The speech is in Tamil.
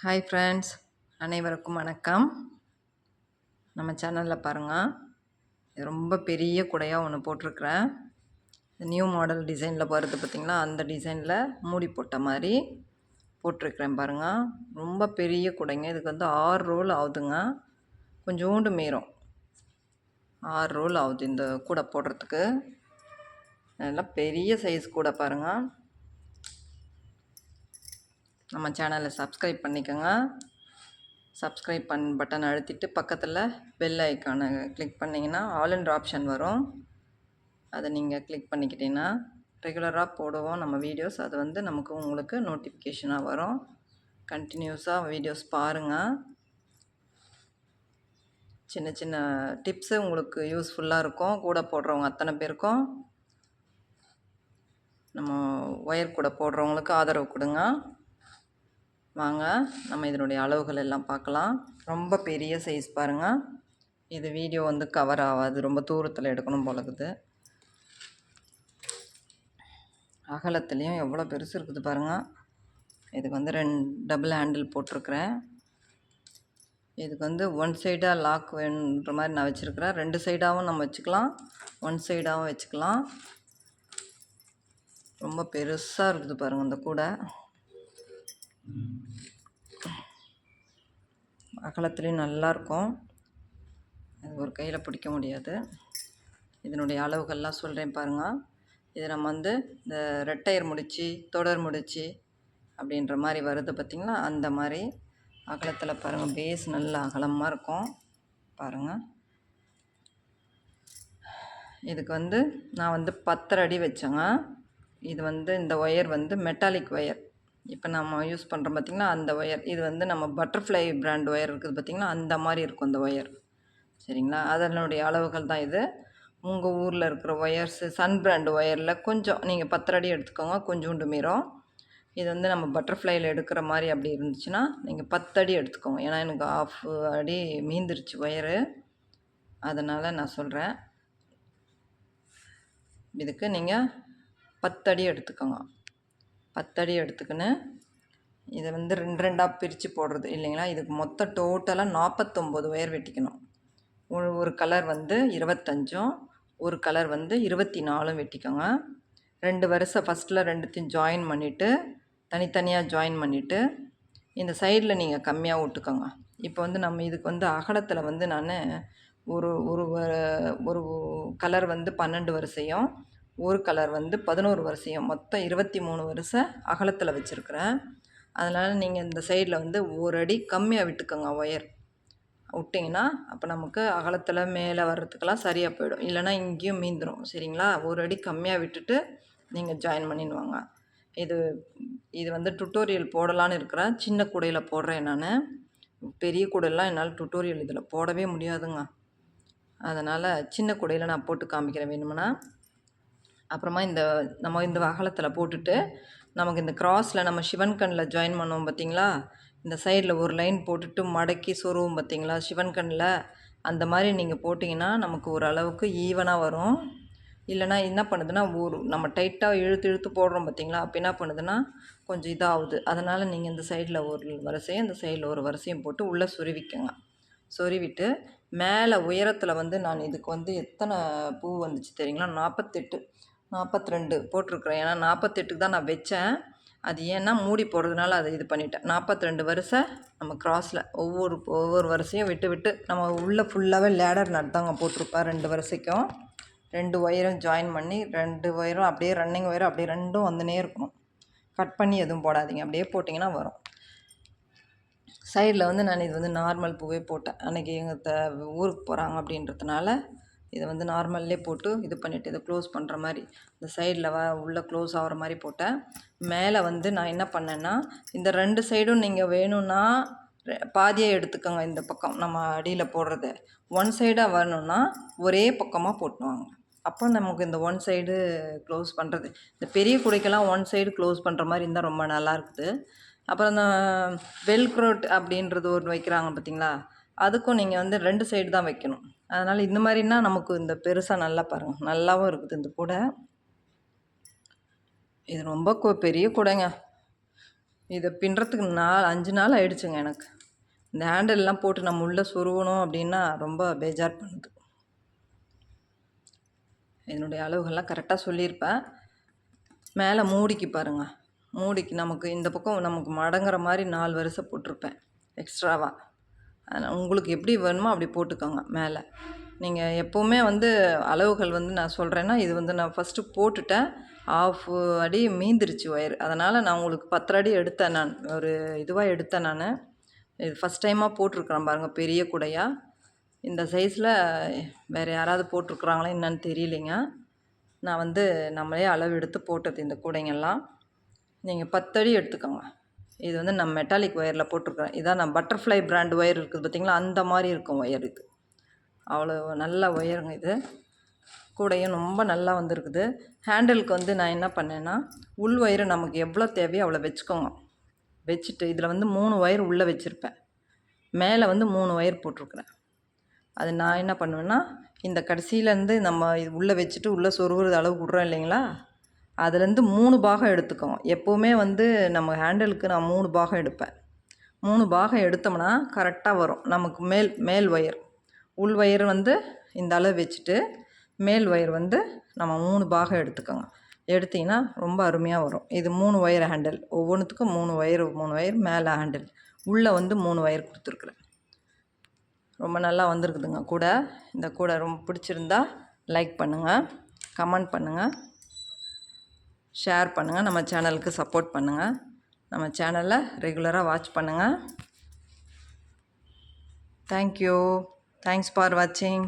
ஹாய் ஃப்ரெண்ட்ஸ், அனைவருக்கும் வணக்கம். நம்ம சேனலில் பாருங்கள், இது ரொம்ப பெரிய குடையாக ஒன்று போட்டிருக்கிறேன். நியூ மாடல் டிசைனில் வருது பார்த்திங்களா, அந்த டிசைனில் மூடி போட்ட மாதிரி போட்டிருக்கிறேன் பாருங்கள். ரொம்ப பெரிய குடைங்க. இதுக்கு வந்து 6 ரோல் ஆகுதுங்க. கொஞ்சோண்டு மீறும், 6 ரோல் ஆகுது இந்த கூடை போடுறதுக்கு. நல்லா பெரிய சைஸ் கூடை பாருங்கள். நம்ம சேனலை சப்ஸ்கிரைப் பண்ணிக்கோங்க. சப்ஸ்கிரைப் பட்டன் அழுத்திட்டு பக்கத்தில் பெல் ஐக்கானை கிளிக் பண்ணிங்கன்னா ஆல் ஆப்ஷன் வரும். அதை நீங்கள் கிளிக் பண்ணிக்கிட்டீங்கன்னா ரெகுலராக போடுவோம் நம்ம வீடியோஸ். அது வந்து உங்களுக்கு நோட்டிஃபிகேஷனாக வரும். கண்டினியூஸாக வீடியோஸ் பாருங்கள். சின்ன சின்ன டிப்ஸு உங்களுக்கு யூஸ்ஃபுல்லாக இருக்கும். கூட போடுறவங்க அத்தனை பேருக்கும், நம்ம ஒயர் கூட போடுறவங்களுக்கு ஆதரவு கொடுங்க. வாங்க நம்ம இதனுடைய அளவுகள் எல்லாம் பார்க்கலாம். ரொம்ப பெரிய சைஸ் பாருங்கள். இது வீடியோ வந்து கவர் ஆகாது, ரொம்ப தூரத்தில் எடுக்கணும் போலக்குது. அகலத்துலேயும் எவ்வளோ பெருசு இருக்குது பாருங்கள். இதுக்கு வந்து 2 டபுள் ஹேண்டில் போட்டிருக்கிறேன். இதுக்கு வந்து 1 சைடாக லாக் வேணுன்ற மாதிரி நான் வச்சுருக்கிறேன். 2 சைடாகவும் நம்ம வச்சுக்கலாம், 1 சைடாகவும் வச்சுக்கலாம். ரொம்ப பெருசாக இருக்குது பாருங்கள் இந்த கூடை. அகலத்துலேயும் நல்லாயிருக்கும். அது ஒரு கையில் பிடிக்க முடியாது. இதனுடைய அளவுகள்லாம் சொல்கிறேன் பாருங்கள். இது நம்ம வந்து இந்த ரெட்டையர் முடிச்சு, தொடர் முடிச்சு அப்படின்ற மாதிரி வருது பார்த்திங்களா, அந்த மாதிரி அகலத்தில் பாருங்கள். பேஸ் நல்ல அகலமாக இருக்கும் பாருங்கள். இதுக்கு வந்து நான் வந்து 10 அடி வச்சேங்க. இது வந்து இந்த ஒயர் வந்து மெட்டாலிக் ஒயர். இப்போ நம்ம யூஸ் பண்ணுறோம் பார்த்திங்களா, அந்த ஒயர். இது வந்து நம்ம பட்டர்ஃப்ளை பிராண்ட் ஒயர் இருக்குது பார்த்திங்களா, அந்த மாதிரி இருக்கும் இந்த ஒயர். சரிங்களா, அதனுடைய அளவுகள் தான் இது. உங்கள் ஊரில் இருக்கிற ஒயர்ஸு சன் பிராண்ட் ஒயரில் கொஞ்சம் நீங்கள் 10 அடி எடுத்துக்கோங்க, கொஞ்சோண்டு மீறும். இது வந்து நம்ம பட்டர்ஃப்ளையில் எடுக்கிற மாதிரி அப்படி இருந்துச்சுன்னா நீங்கள் 10 அடி எடுத்துக்கோங்க. ஏன்னா எனக்கு 1/2 அடி மீந்துருச்சு ஒயரு, அதனால் நான் சொல்கிறேன். இதுக்கு நீங்கள் 10 அடி எடுத்துக்கோங்க. 10 அடி எடுத்துக்கின்னு இதை வந்து 2 பிரித்து போடுறது இல்லைங்களா. இதுக்கு மொத்தம் டோட்டலாக 49 ஒயர் வெட்டிக்கணும். ஒரு கலர் வந்து 25, ஒரு கலர் வந்து 24 வெட்டிக்கோங்க. 2 வரிசை ஃபஸ்ட்டில் 2த்தையும் ஜாயின் பண்ணிவிட்டு தனித்தனியாக ஜாயின் பண்ணிவிட்டு இந்த சைடில் நீங்கள் கம்மியாக விட்டுக்கோங்க. இப்போ வந்து நம்ம இதுக்கு வந்து அகலத்தில் வந்து நான் ஒரு ஒரு ஒரு கலர் வந்து 12 வரிசையும், ஒரு கலர் வந்து 11 வரிசையும், மொத்தம் 23 வரிசை அகலத்தில் வச்சுருக்கிறேன். அதனால் நீங்கள் இந்த சைடில் வந்து ஒரு அடி கம்மியாக விட்டுக்கோங்க ஒயர். விட்டிங்கன்னா அப்போ நமக்கு அகலத்தில் மேலே வர்றதுக்கெல்லாம் சரியாக போயிடும். இல்லைனா இங்கேயும் மீந்துடும். சரிங்களா, ஒரு அடி கம்மியாக விட்டுட்டு நீங்கள் ஜாயின் பண்ணிடுவாங்க. இது வந்து டுட்டோரியல் போடலான்னு இருக்கிறேன். சின்ன கூடையில் போடுறேன் நான். பெரிய கூடையெல்லாம் என்னால் டுட்டோரியல் இதில் போடவே முடியாதுங்க. அதனால் சின்ன கூடையில் நான் போட்டு காமிக்கிறேன் வேணுமுன்னா. அப்புறமா நம்ம இந்த அகலத்தில் போட்டுட்டு நமக்கு இந்த கிராஸில் நம்ம சிவன் கண்ணில் ஜாயின் பண்ணுவோம் பார்த்திங்களா, இந்த சைடில் ஒரு லைன் போட்டுட்டு மடக்கி சொருவோம் பார்த்திங்களா சிவன் கண்ணில், அந்த மாதிரி நீங்கள் போட்டிங்கன்னா நமக்கு ஓரளவுக்கு ஈவனாக வரும். இல்லைனா என்ன பண்ணுதுன்னா நம்ம டைட்டாக இழுத்து போடுறோம் பார்த்திங்களா, அப்போ என்ன பண்ணுதுன்னா கொஞ்சம் இதாகுது. அதனால் நீங்கள் இந்த சைடில் ஒரு வரிசையும் இந்த சைடில் ஒரு வரிசையும் போட்டு உள்ளே சொருவிக்கங்க. சொருவிட்டு மேலே உயரத்தில் வந்து நான் இதுக்கு வந்து எத்தனை பூ வந்துச்சு தெரியுங்களா, 48 42 போட்டிருக்குறேன். ஏன்னா 48க்கு தான் நான் வச்சேன். அது ஏன்னா மூடி போடுறதுனால அதை இது பண்ணிட்டேன். 42 வரிசை நம்ம கிராஸில் ஒவ்வொரு வரிசையும் விட்டு விட்டு நம்ம உள்ளே ஃபுல்லாகவே லேடர் நட்டாங்க போட்டிருப்பேன். 2 வரிசைக்கும் 2 ஒயரும் ஜாயின் பண்ணி 2 ஒயரும் அப்படியே ரன்னிங் ஒயரும் அப்படியே 2ம் வந்துனே இருக்கணும். கட் பண்ணி எதுவும் போடாதீங்க, அப்படியே போட்டிங்கன்னா வரும். சைடில் வந்து நான் இது வந்து நார்மல் பூவே போட்டேன். அன்றைக்கி எங்கள் ஊருக்கு போகிறாங்க அப்படின்றதுனால இதை வந்து நார்மல்லே போட்டு இது பண்ணிவிட்டு இதை க்ளோஸ் பண்ணுற மாதிரி இந்த சைடில் உள்ளே க்ளோஸ் ஆகிற மாதிரி போட்டேன். மேலே வந்து நான் என்ன பண்ணேன்னா இந்த 2 சைடும் நீங்கள் வேணும்னா பாதியாக எடுத்துக்கோங்க. இந்த பக்கம் நம்ம அடியில் போடுறது 1 சைடாக வரணுன்னா ஒரே பக்கமாக போட்டுவாங்க. அப்போ நமக்கு இந்த 1 சைடு க்ளோஸ் பண்ணுறது, இந்த பெரிய குடைக்கெல்லாம் 1 சைடு க்ளோஸ் பண்ணுற மாதிரி இருந்தால் ரொம்ப நல்லா இருக்குது. அப்புறம் இந்த வெல்க்ரோட் அப்படின்றது ஒன்று வைக்கிறாங்க பார்த்திங்களா, அதுக்கும் நீங்கள் வந்து 2 சைடு தான் வைக்கணும். அதனால் இந்த மாதிரினா நமக்கு இந்த பெருசாக நல்லா பாருங்கள், நல்லாவும் இருக்குது இந்த கூடை. இது ரொம்ப பெரிய கூடைங்க. இதை பின்னுறதுக்கு 5 நாள் ஆயிடுச்சுங்க எனக்கு. இந்த ஹேண்டில்லாம் போட்டு நம்ம உள்ளே சொருகணும் அப்படின்னா ரொம்ப பேஜார் பண்ணுது. என்னுடைய அளவுகள்லாம் கரெக்டாக சொல்லியிருப்பேன். மேலே மூடிக்கு பாருங்கள், மூடிக்கு நமக்கு இந்த பக்கம் நமக்கு மடங்குற மாதிரி 4 வரிசை போட்டிருப்பேன் எக்ஸ்ட்ராவாக. அதனால் உங்களுக்கு எப்படி வேணுமோ அப்படி போட்டுக்கோங்க. மேலே நீங்கள் எப்போவுமே வந்து அளவுகள் வந்து நான் சொல்கிறேன்னா, இது வந்து நான் ஃபஸ்ட்டு போட்டுட்டேன், 1/2 அடி மீந்துருச்சு ஒயர். அதனால் நான் உங்களுக்கு 10 அடி எடுத்தேன், நான் ஒரு இதுவாக எடுத்தேன். நான் இது ஃபஸ்ட் டைமாக போட்டிருக்கிறேன் பாருங்கள், பெரிய கூடையாக. இந்த சைஸில் வேறு யாராவது போட்டிருக்குறாங்களா என்னன்னு தெரியலைங்க. நான் வந்து நம்மளே அளவு எடுத்து போட்டது இந்த கூடைங்கெல்லாம். நீங்கள் 10 அடி எடுத்துக்கோங்க. இது வந்து நான் மெட்டாலிக் ஒயரில் போட்டிருக்கிறேன். இதான் நான் பட்டர்ஃப்ளை பிராண்ட் ஒயர் இருக்குது பார்த்திங்களா, அந்த மாதிரி இருக்கும் ஒயர் இது. அவ்வளோ நல்ல ஒயருங்க இது. கூடையும் ரொம்ப நல்லா வந்திருக்குது. ஹேண்டிலுக்கு வந்து நான் என்ன பண்ணேன்னா, உள் ஒயரு நமக்கு எவ்வளோ தேவையோ அவ்வளோ வச்சுக்கோங்க. வச்சுட்டு இதில் வந்து 3 ஒயர் உள்ளே வச்சுருப்பேன், மேலே வந்து 3 ஒயர் போட்டிருக்குறேன். அது நான் என்ன பண்ணுவேன்னா, இந்த கடைசியிலேருந்து நம்ம இது உள்ளே வச்சுட்டு உள்ளே சொருகுறது அளவு விட்றோம் இல்லைங்களா, அதுலேருந்து 3 பாகம் எடுத்துக்கோங்க. எப்போவுமே வந்து நம்ம ஹேண்டிலுக்கு நான் 3 பாகம் எடுப்பேன். 3 பாகம் எடுத்தோம்னா கரெக்டாக வரும் நமக்கு. மேல் ஒயர், உள் ஒயர் வந்து இந்த அளவு வச்சுட்டு, மேல் ஒயர் வந்து நம்ம 3 பாகம் எடுத்துக்கோங்க. எடுத்திங்கன்னா ரொம்ப அருமையாக வரும். இது 3 ஒயர் ஹேண்டில், ஒவ்வொன்றுத்துக்கும் 3 ஒயர் மேலே ஹேண்டில், உள்ளே வந்து 3 ஒயர் கொடுத்துருக்குறேன். ரொம்ப நல்லா வந்திருக்குதுங்க கூடை. இந்த கூடை ரொம்ப பிடிச்சிருந்தா லைக் பண்ணுங்கள், கமெண்ட் பண்ணுங்கள், ஷேர் பண்ணுங்கள், நம்ம சேனலுக்கு சப்போர்ட் பண்ணுங்கள். நம்ம சேனலை ரெகுலராக வாட்ச் பண்ணுங்கள். தேங்க்யூ. தேங்க்ஸ் ஃபார் வாட்சிங்.